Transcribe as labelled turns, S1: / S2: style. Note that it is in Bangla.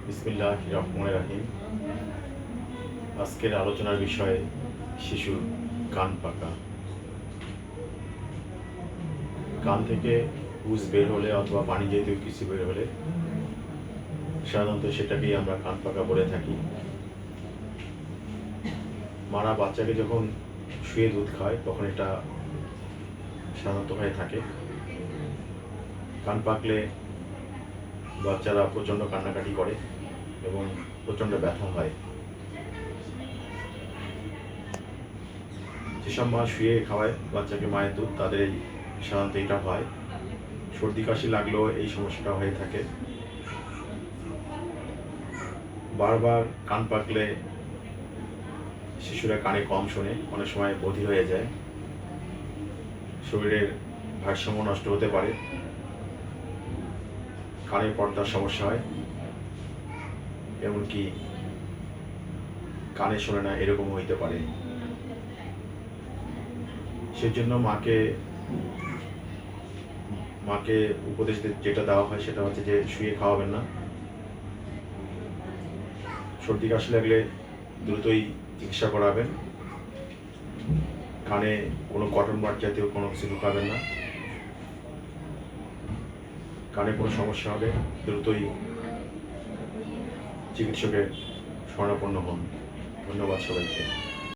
S1: বিসমিল্লাহির রহমানির রহিম। আজকের আলোচনার বিষয় শিশুর কান পাকা। কান থেকে পুজ বের হলে অথবা পানি জাতীয় কিছু বের হলে সাধারণত সেটাকেই আমরা কান পাকা বলে থাকি। মারা বাচ্চাকে যখন শুয়ে দুধ খায় তখন এটা সাধারণত হয়ে থাকে। কান পাকলে বাচ্চারা প্রচণ্ড কান্নাকাটি করে এবং প্রচণ্ড ব্যথা হয়। যেসব মা শুয়ে খাওয়ায় বাচ্চাকে মায়ের দুধ, তাদের সাধারণত এটা হয়। সর্দি কাশি লাগলেও এই সমস্যাটা হয়ে থাকে। বারবার কান পাকলে শিশুরা কানে কম শোনে, অনেক সময় বধির হয়ে যায়, শরীরের ভারসাম্য নষ্ট হতে পারে, কানের পর্দার সমস্যা হয়, এমনকি কানে শোনে না এরকম হইতে পারে। সেজন্য মাকে উপদেশ যেটা দেওয়া হয় সেটা হচ্ছে যে শুয়ে খাওয়াবেন না। সর্দি কাশি লাগলে দ্রুতই চিকিৎসা করাবেন। কানে কোনো কটন বাড জাতীয় কোনো কিছু ঢুকাবেন না। কানে কোনো সমস্যা হলে দ্রুতই চিকিৎসকের শরণাপন্ন হন। ধন্যবাদ সবাইকে।